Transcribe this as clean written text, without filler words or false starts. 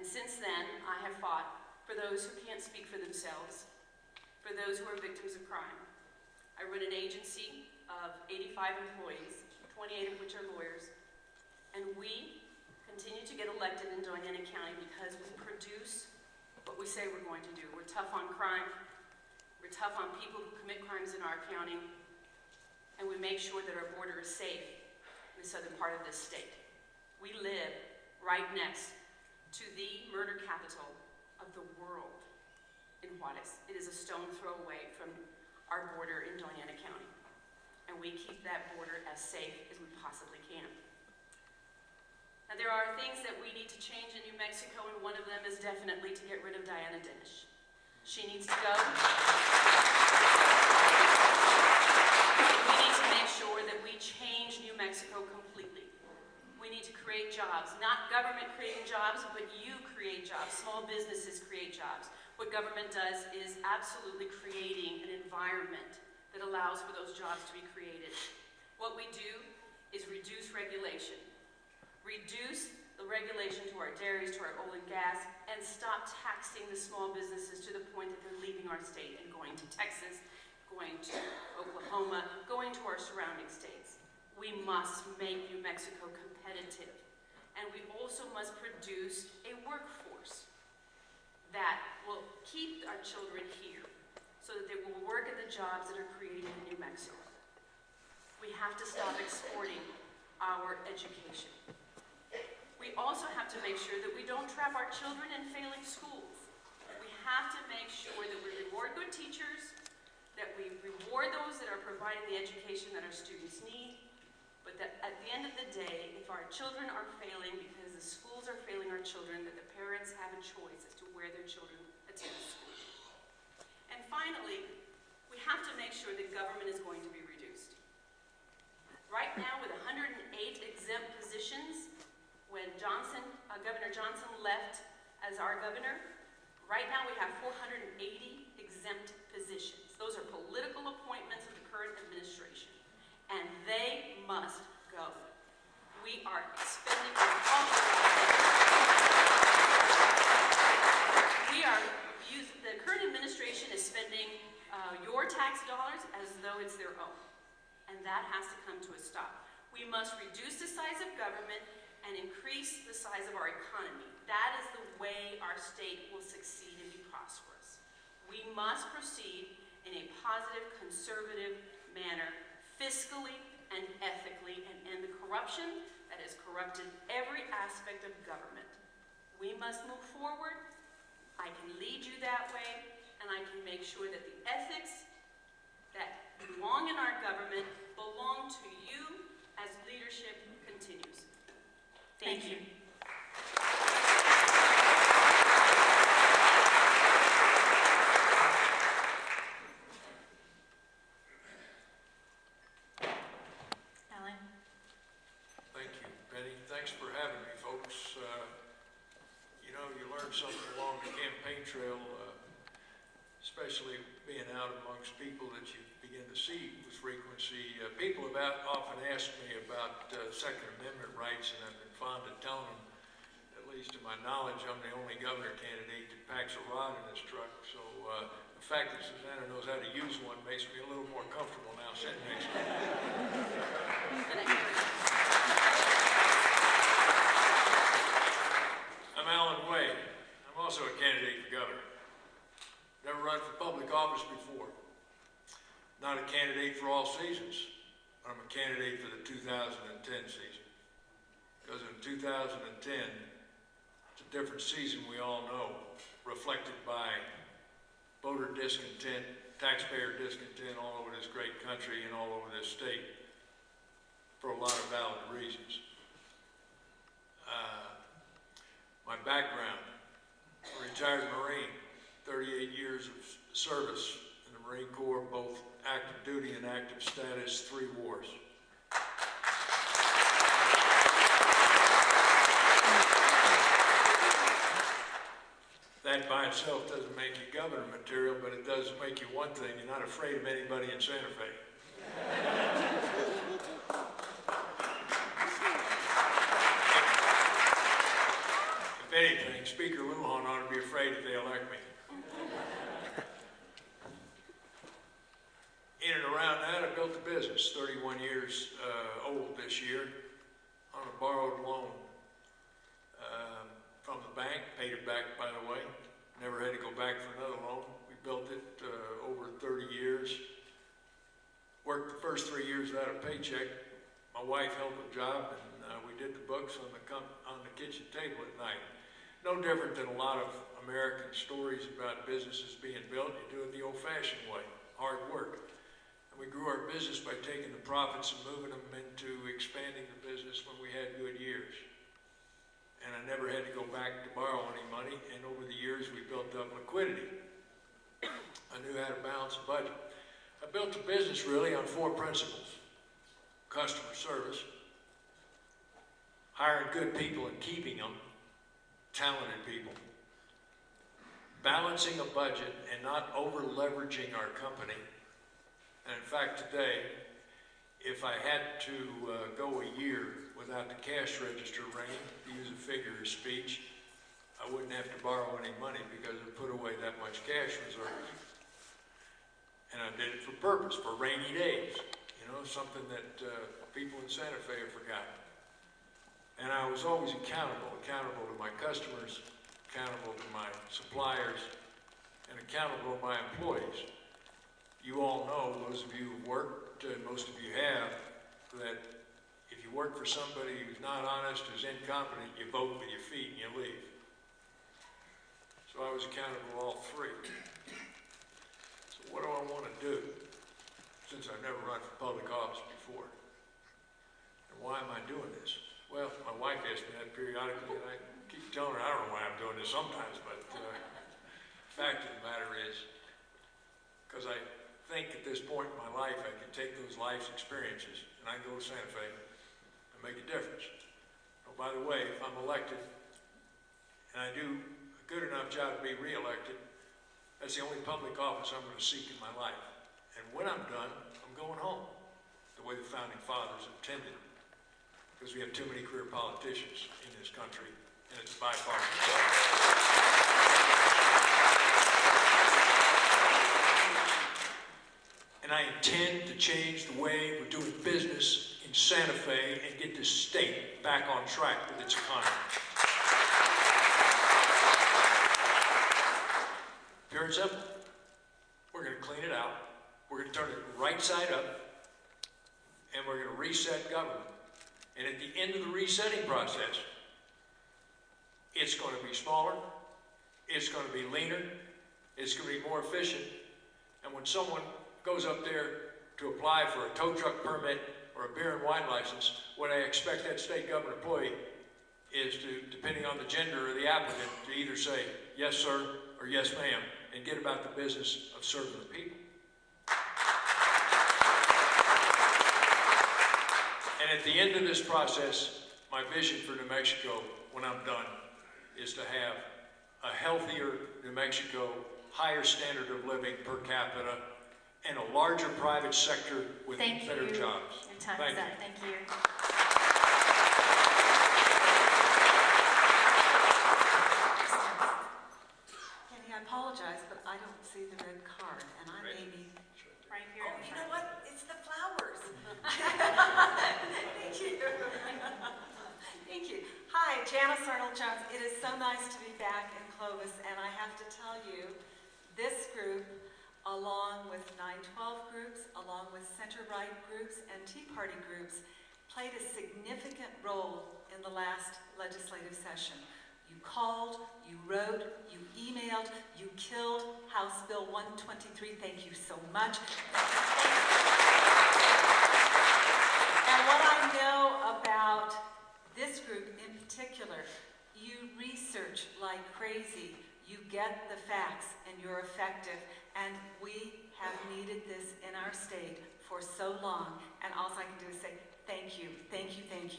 And since then, I have fought for those who can't speak for themselves, for those who are victims of crime. I run an agency of 85 employees, 28 of which are lawyers, and we continue to get elected in Doñana County because we produce what we say we're going to do. We're tough on crime, we're tough on people who commit crimes in our county, and we make sure that our border is safe in the southern part of this state. We live right next to the murder capital of the world in Juarez. It is a stone throw away from our border in Doñana County, and we keep that border as safe as we possibly can. Now, there are things that we need to change in New Mexico, and one of them is definitely to get rid of Diana Denish. She needs to go. We need to make sure that we change New Mexico completely. We need to create jobs, not government creating jobs, but you create jobs, small businesses create jobs. What government does is absolutely creating an environment that allows for those jobs to be created. What we do is reduce regulation. Reduce the regulation to our dairies, to our oil and gas, and stop taxing the small businesses to the point that they're leaving our state and going to Texas, going to Oklahoma, going to our surrounding states. We must make New Mexico competitive, and we also must produce a workforce that will keep our children here so that they will work at the jobs that are created in New Mexico. We have to stop exporting our education. We also have to make sure that we don't trap our children in failing schools. We have to make sure that we reward good teachers, that we reward those that are providing the education that our students need, but that at the end of the day, if our children are failing because the schools are failing our children, that the parents have a choice as to where their children attend school. And finally, we have to make sure that government is going to be reduced. Right now, with 108 exempt positions, when Governor Johnson left as our governor, right now we have 480 exempt positions. Those are political appointments of the current administration, and they must go. We are expending the current administration is spending your tax dollars as though it's their own, and that has to come to a stop. We must reduce the size of government and increase the size of our economy. That is the way our state will succeed and be prosperous. We must proceed in a positive, conservative manner, fiscally and ethically, and end the corruption that has corrupted every aspect of government. We must move forward. I can lead you that way, and I can make sure that the ethics that belong in our government belong to you as leadership continues. Thank you. Alan. Thank you, Penny. Thanks for having me, folks. You know, you learn something along the campaign trail, especially being out amongst people that you begin to see with frequency. People have often asked me about Second Amendment rights, and I've been fond of telling them, at least to my knowledge, I'm the only governor candidate that packs a rod in his truck. So the fact that Susanna knows how to use one makes me a little more comfortable now sitting next to her. I'm Alan Way. I'm also a candidate for governor. Never run for public office before. Not a candidate for all seasons. I'm a candidate for the 2010 season. Because in 2010, it's a different season, we all know, reflected by voter discontent, taxpayer discontent all over this great country and all over this state for a lot of valid reasons. My background, a retired Marine, 38 years of service in the Marine Corps, both active duty and active status, 3 wars. That by itself doesn't make you governor material, but it does make you one thing: you're not afraid of anybody in Santa Fe. If anything, anything, Speaker Lujan ought to be afraid if they elect me. In and around that, I built a business, 31 years old this year, on a borrowed loan from the bank, paid it back, by the way. Never had to go back for another loan. We built it over 30 years. Worked the first 3 years without a paycheck. My wife held a job, and we did the books on the kitchen table at night. No different than a lot of American stories about businesses being built. You do it the old-fashioned way, hard work. And we grew our business by taking the profits and moving them into expanding the business when we had good years. And I never had to go back to borrow any money, and over the years we built up liquidity. I knew how to balance a budget. I built a business really on 4 principles: customer service, hiring good people and keeping them, talented people, balancing a budget and not over-leveraging our company. And in fact, today, if I had to go a year without the cash register ringing, to use a figure of speech, I wouldn't have to borrow any money because I put away that much cash reserves. And I did it for purpose, for rainy days, you know, something that people in Santa Fe have forgotten. And I was always accountable to my customers, accountable to my suppliers, and accountable to my employees. You all know, those of you who've worked, most of you have, that if you work for somebody who's not honest, who's incompetent, you vote with your feet and you leave. So I was accountable to all 3. So what do I want to do, since I've never run for public office before? And why am I doing this? Well, my wife asks me that periodically, and I keep telling her I don't know why I'm doing this sometimes, but the fact of the matter is, because I think at this point in my life I can take those life's experiences and I can go to Santa Fe and make a difference. Oh, by the way, if I'm elected and I do a good enough job to be re-elected, that's the only public office I'm going to seek in my life. And when I'm done, I'm going home, the way the founding fathers intended, because we have too many career politicians in this country, and it's a bipartisan job. And I intend to change the way we're doing business in Santa Fe and get this state back on track with its economy. Pure and simple. We're going to clean it out. We're going to turn it right side up. And we're going to reset government. And at the end of the resetting process, it's going to be smaller. It's going to be leaner. It's going to be more efficient. And when someone goes up there to apply for a tow truck permit or a beer and wine license, what I expect that state government employee is to, depending on the gender of the applicant, to either say, yes, sir, or yes, ma'am, and get about the business of serving the people. And at the end of this process, my vision for New Mexico, when I'm done, is to have a healthier New Mexico, higher standard of living per capita, and a larger private sector with better jobs. Your time is up. Thank you. Penny, I apologize, but I don't see the red card, and I may be Right here. Oh, you know what? It's the flowers. Thank you. Thank you. Hi, Janice Arnold-Jones. It is so nice to be back in Clovis, and I have to tell you, this group, along with 912 groups, along with center-right groups, and Tea Party groups, played a significant role in the last legislative session. You called, you wrote, you emailed, you killed House Bill 123. Thank you so much. And what I know about this group in particular, you research like crazy, you get the facts, and you're effective. And we have needed this in our state for so long, and all I can do is say thank you, thank you, thank you.